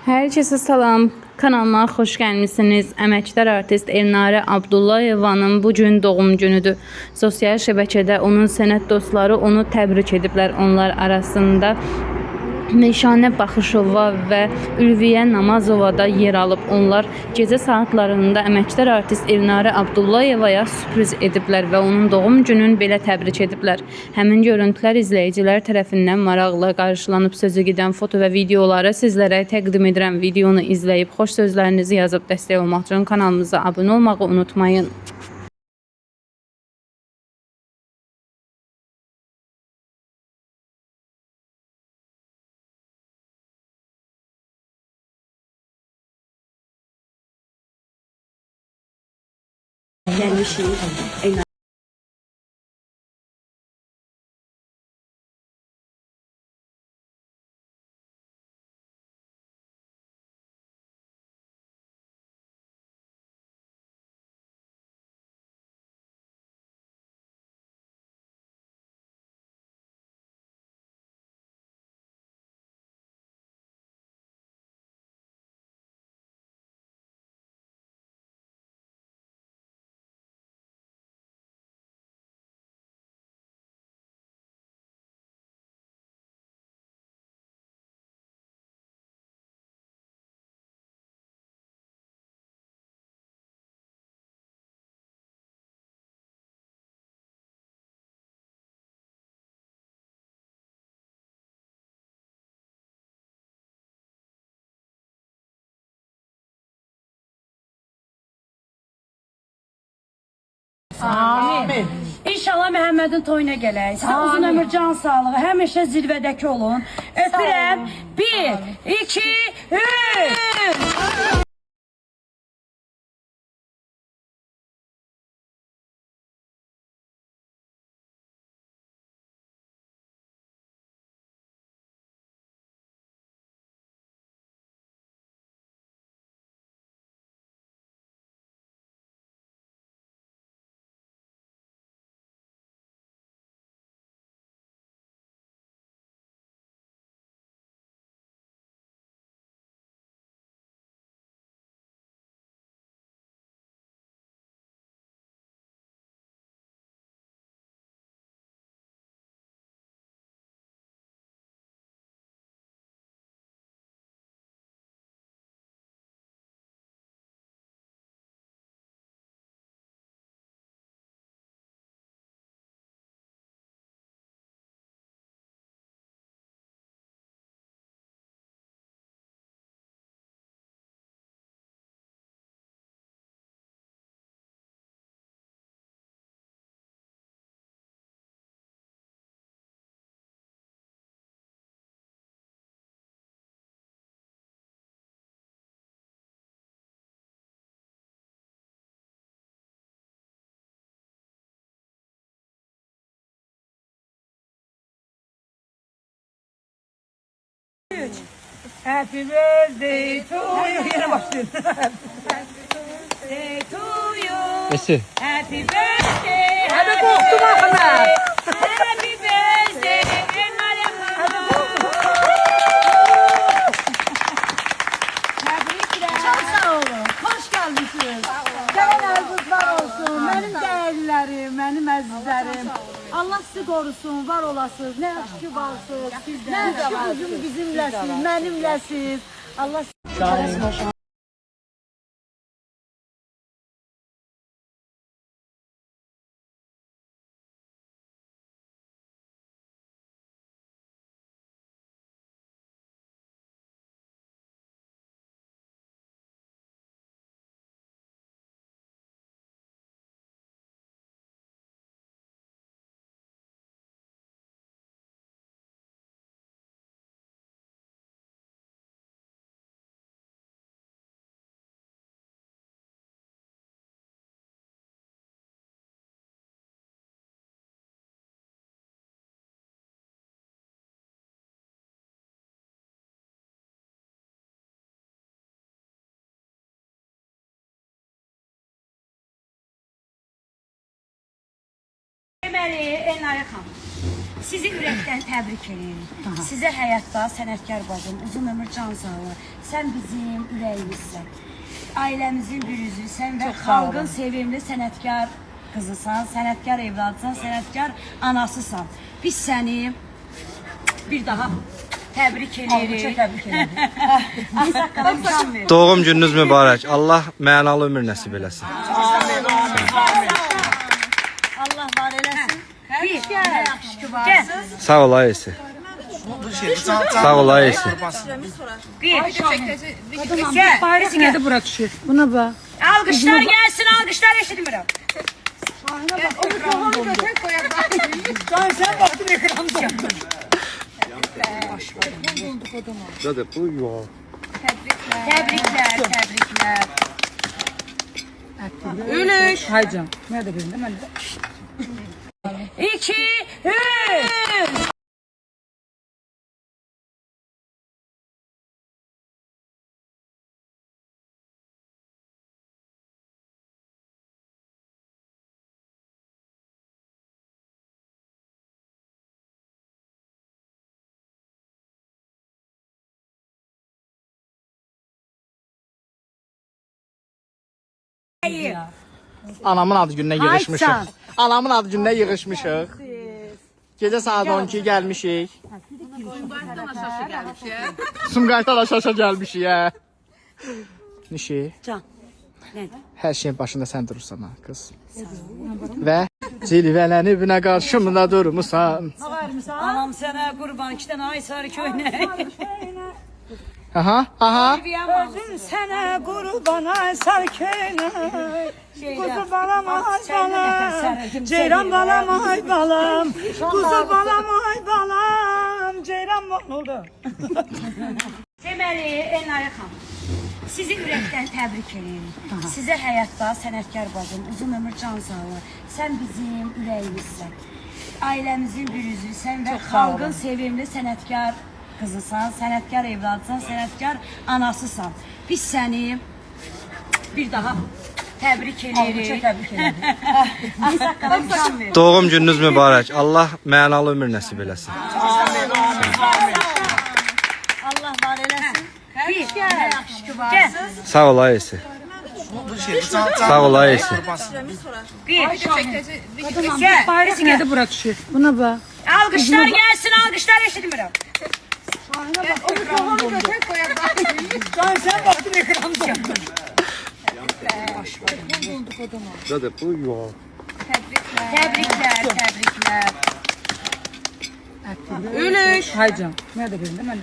Herkese salam. Kanalıma xoş gəlmisiniz. Əməkdar artist Elnarə Abdullayevanın bu gün doğum günüdür. Sosial şəbəkədə onun sənət dostları onu təbrik ediblər. Onlar arasında Meşanə Baxışova və Ülviyə Namazova da yer alıb. Onlar gecə saatlarında əməkdar artist Elnarə Abdullayevaya sürpriz ediblər və onun doğum gününü belə təbrik ediblər. Həmin görüntülər izləyicilər tərəfindən maraqla qarşılanıb. Sözü gedən foto və videoları sizlərə təqdim edirəm. Videonu izləyib xoş sözlərinizi yazıb dəstək olmaq üçün kanalımıza abunə olmağı unutmayın. Gelmişim. Amin. İnşallah Məhəmmədin toyuna gələk. Sizə uzun ömür, can sağlığı, həmişə zirvədəki olun. Öpürəm. 1, 2, 3. Happy birthday to you. Yine başlayın. Happy birthday to you. Nesi? Happy birthday. Hadi korktum arkadaşlar. Happy birthday. Çok sağ olun. Hoş gelmişsiniz. Gələnləriniz var olsun. Mənim dəyərlilərim, mənim əzizlərim. Allah sizi qorusun, var olasınız. Nə yaxşı ki varsınız. Nə yaxşı bugün bizimləsiz, mənimləsiz. Allah sizi Elnarə xanım. Sizi ürəkdən təbrik edirik. Sizə həyatda sənətkar bacım, uzun ömür can sağlığı. Sən bizim ürəyimizsən. Ailəmizin bir üzvüsən və xalqın sevimli sənətkar qızısan, sənətkar evladısan, sənətkar anasısan. Biz səni bir daha təbrik edirik. Təbrik edirik. Doğum gününüz mübarək. Allah mənalı ömür nəsib eləsin. Allah var eləsin. Bir, nə yaxşı ki varsınız. Sağ ol ayısı. Sağ ol ayısı. Bir, gel. Paris geldi bura düşür. Buna bak. Alqışlar gəlsin, alqışlar eşitmirəm. Təbriklər, təbriklər. Ülüş. Haycan. Nerede benim? Hemen de. 2, 3. Anamın adı gününə yığışmışıq. Aysan. Anamın adı gününə yığışmışıq. Gecə saat 12 gəlmişik. Sumqayıtdan aşağı gəlmişik, hə. Nişi. Can. Nə? Hər şeyin başında sən durursan ha, qız. Və cilvələnib nə qarşımda durmusan. Anam sənə qurban, 2 dənə ay sarı köynək. Aha, aha. Özüm sənə qurbana sarkına. Kuzu balam ay balam. Ceyran balam ay balam. Kuzu balam ay balam. Ceyran balam oldu. Deməli, Elnarə xanım, sizi ürəkdən təbrik edirik. Sizə həyatda sənətkar bacım, uzun ömür can sağlığı. Sən bizim ürəyimizsən. Ailəmizin bir üzvüsən və xalqın sevimli sənətkar qızısan, sənətkar evladısan, sənətkar anasısan. Biz səni bir daha təbrik edirik. Təbrik edirik. Doğum gününüz mübarək. Allah mənalı ömür nəsib eləsin. Allah var eləsin. Bir, nə yaxşı ki varsınız. Sağ ol ayısı. Sağ ol ayısı. Bir, gel. Paris geldi bura düşür. Buna bak. Alqışlar gəlsin, alqışlar eşitmirəm. Təbriklər, təbriklər. Ülüş. Haycan. Nerede benim? Hemen de.